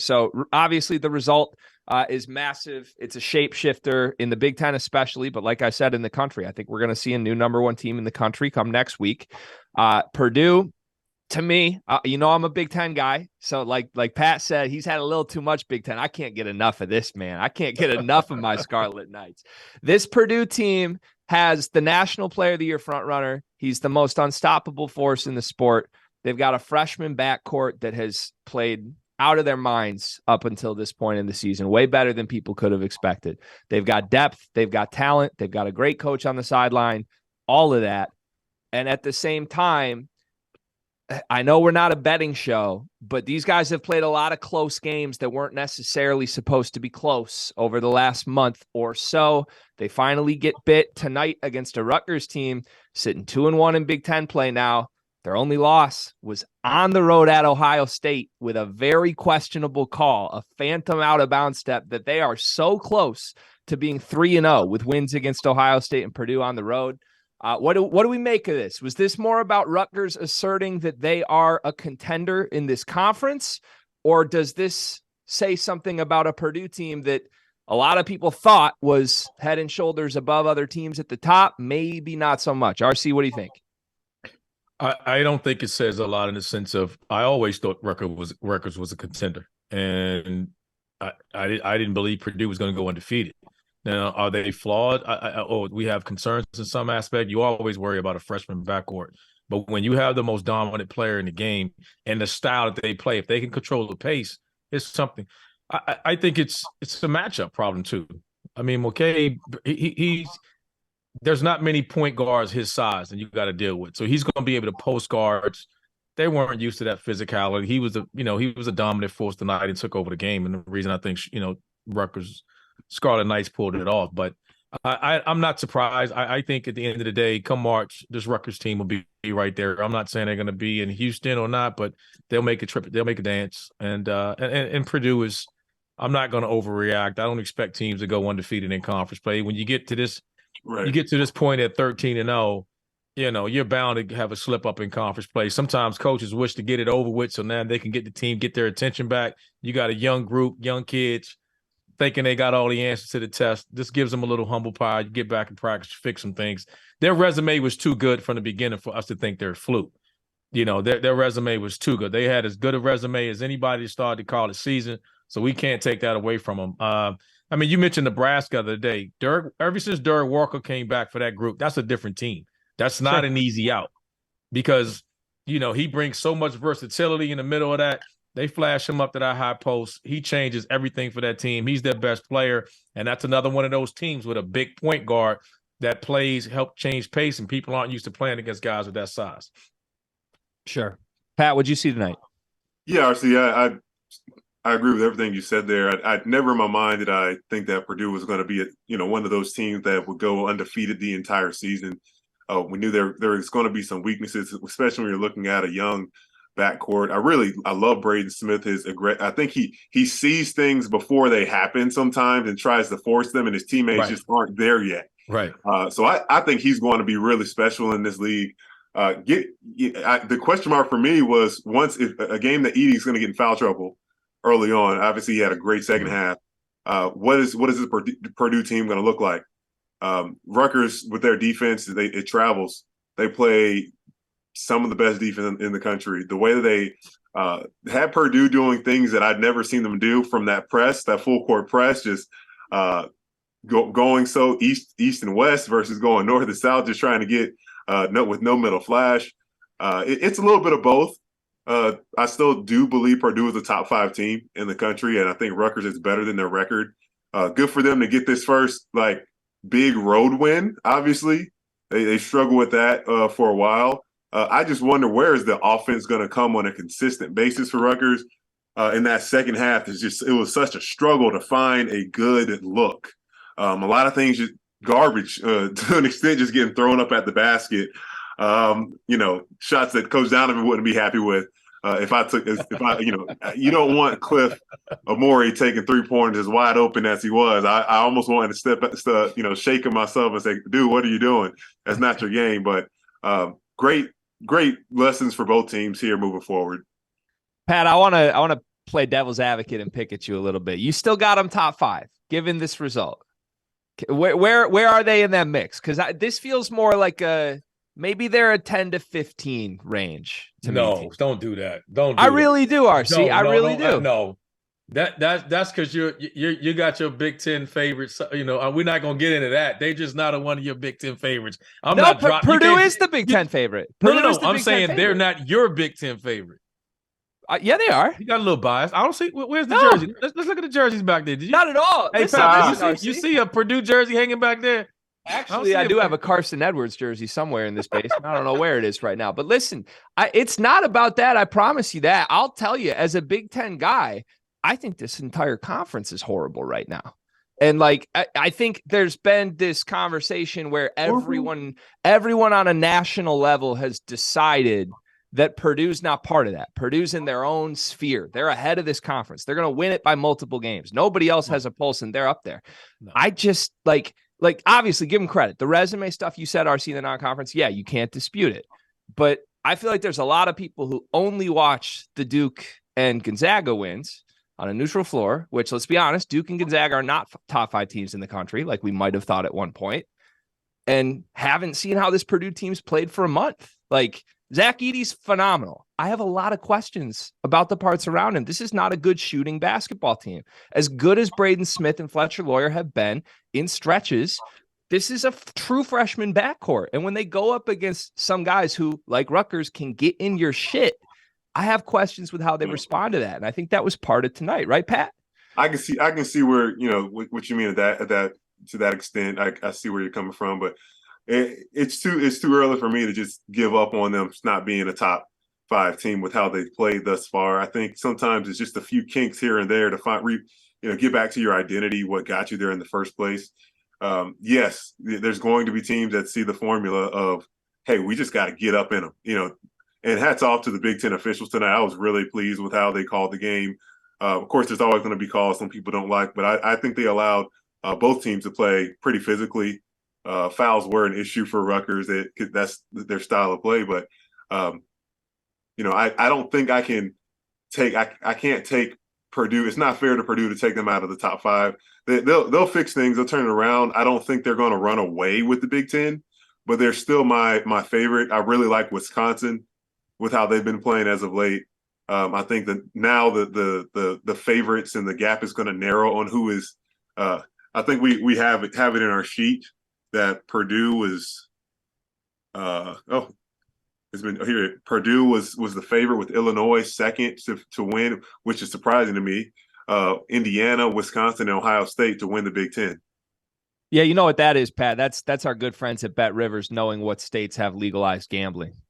So obviously the result is massive. It's a shapeshifter in the Big Ten especially, but like I said, in the country, I think we're going to see a new number one team in the country come next week. Purdue, to me, I'm a Big Ten guy. So like Pat said, he's had a little too much Big Ten. I can't get enough of this, man. I can't get enough of my Scarlet Knights. This Purdue team has the National Player of the Year frontrunner. He's the most unstoppable force in the sport. They've got a freshman backcourt that has played out of their minds up until this point in the season, way better than people could have expected. They've got depth, they've got talent, they've got a great coach on the sideline, all of that. And at the same time, I know we're not a betting show, but these guys have played a lot of close games that weren't necessarily supposed to be close over the last month or so. They finally get bit tonight against a Rutgers team sitting 2-1 in Big Ten play now. Their only loss was on the road at Ohio State with a very questionable call, a phantom out-of-bounds step that they are so close to being 3-0 with wins against Ohio State and Purdue on the road. What do we make of this? Was this more about Rutgers asserting that they are a contender in this conference, or does this say something about a Purdue team that a lot of people thought was head and shoulders above other teams at the top? Maybe not so much. RC, what do you think? I don't think it says a lot in the sense of I always thought Rutgers was a contender, and I didn't believe Purdue was going to go undefeated. Now, are they flawed? We have concerns in some aspect. You always worry about a freshman backcourt, but when you have the most dominant player in the game and the style that they play, if they can control the pace, it's something. I think it's a matchup problem too. I mean, McKay, he's there's not many point guards his size that you got to deal with. So he's going to be able to post guards. They weren't used to that physicality. He was a dominant force tonight and took over the game. And the reason I think, Rutgers Scarlet Knights pulled it off. But I'm not surprised. I think at the end of the day, come March, this Rutgers team will be right there. I'm not saying they're going to be in Houston or not, but they'll make a trip. They'll make a dance. And Purdue is, I'm not going to overreact. I don't expect teams to go undefeated in conference play. When you get to this, Right. You get to this point at 13-0, you're bound to have a slip up in conference play. Sometimes coaches wish to get it over with so now they can get the team, get their attention back. You got a young group, young kids thinking they got all the answers to the test. This gives them a little humble pie. You get back in practice, fix some things. Their resume was too good from the beginning for us to think they're a fluke. Their resume was too good. They had as good a resume as anybody started the college season, so we can't take that away from them. You mentioned Nebraska the other day. Ever since Derek Walker came back for that group, that's a different team. That's not an easy out because, he brings so much versatility in the middle of that. They flash him up to that high post. He changes everything for that team. He's their best player, and that's another one of those teams with a big point guard that help change pace, and people aren't used to playing against guys with that size. Sure. Pat, what'd you see tonight? Yeah, RC, I agree with everything you said there. I never in my mind did I think that Purdue was going to be, one of those teams that would go undefeated the entire season. We knew there was going to be some weaknesses, especially when you're looking at a young backcourt. I love Braden Smith. I think he sees things before they happen sometimes and tries to force them, and his teammates just aren't there yet. Right. So I think he's going to be really special in this league. The question mark for me was once if a game that Edey's going to get in foul trouble early on. Obviously, he had a great second half. What is this Purdue team going to look like? Rutgers, with their defense, it travels. They play some of the best defense in the country. The way that they had Purdue doing things that I'd never seen them do from that press, that full court press, just going so east and west versus going north and south, just trying to get with no middle flash. It's a little bit of both. I still do believe Purdue is a top 5 team in the country, and I think Rutgers is better than their record. Good for them to get this first big road win. Obviously, they struggle with that for a while. I just wonder where is the offense going to come on a consistent basis for Rutgers in that second half. It was such a struggle to find a good look. A lot of things just garbage to an extent, just getting thrown up at the basket. Shots that Coach Donovan wouldn't be happy with. You don't want Cliff Amore taking 3-pointers as wide open as he was. I almost wanted to shaking myself and say, dude, what are you doing? That's not your game. But great lessons for both teams here moving forward. Pat, I want to play devil's advocate and pick at you a little bit. You still got them top 5, given this result. Where are they in that mix? Because this feels more like maybe they're a 10 to 15 range to me. No, don't do that. Don't. I really do, RC. I really do. No. That's because you got your Big Ten favorites. You know, we're not gonna get into that. They just not one of your Big Ten favorites. Purdue is the Big Ten favorite. No. I'm saying they're not your Big Ten favorite. Yeah, they are. You got a little bias. I don't see. Where's the jersey? Let's look at the jerseys back there. Did you? Not at all. Hey, Pat, you see a Purdue jersey hanging back there? Actually, I do have a Carson Edwards jersey somewhere in this basement. I don't know where it is right now. But listen, it's not about that. I promise you that. I'll tell you, as a Big Ten guy, I think this entire conference is horrible right now. And like, I think there's been this conversation where everyone on a national level has decided that Purdue's not part of that. Purdue's in their own sphere. They're ahead of this conference. They're going to win it by multiple games. Nobody else has a pulse, and they're up there. No. I just like obviously give them credit. The resume stuff you said, RC, in the non-conference, yeah, you can't dispute it. But I feel like there's a lot of people who only watch the Duke and Gonzaga wins on a neutral floor, which, let's be honest, Duke and Gonzaga are not top 5 teams in the country like we might have thought at one point, and haven't seen how this Purdue team's played for a month. Like, Zach Edey's phenomenal. I have a lot of questions about the parts around him. This is not a good shooting basketball team. As good as Braden Smith and Fletcher Loyer have been in stretches, this is a true freshman backcourt. And when they go up against some guys who, like Rutgers, can get in your shit, I have questions with how they respond to that. And I think that was part of tonight, right, Pat? I can see where, you know, what you mean at that to that extent. I see where you're coming from, but it's too early for me to just give up on them not being a top 5 team with how they've played thus far. I think sometimes it's just a few kinks here and there to get back to your identity, what got you there in the first place. Yes, there's going to be teams that see the formula of, hey, we just got to get up in them, you know. And hats off to the Big Ten officials tonight. I was really pleased with how they called the game. Of course, there's always going to be calls some people don't like, but I think they allowed both teams to play pretty physically. Fouls were an issue for Rutgers. That's their style of play. But, you know, I don't think I can take – I can't take Purdue. It's not fair to Purdue to take them out of the top 5. They'll fix things. They'll turn it around. I don't think they're going to run away with the Big Ten, but they're still my favorite. I really like Wisconsin with how they've been playing as of late. I think that now the favorites and the gap is going to narrow on who is. I think we have it in our sheet that Purdue is. It's been here. Purdue was the favorite with Illinois second to win, which is surprising to me. Indiana, Wisconsin, and Ohio State to win the Big Ten. Yeah, you know what that is, Pat. That's our good friends at Bet Rivers knowing what states have legalized gambling.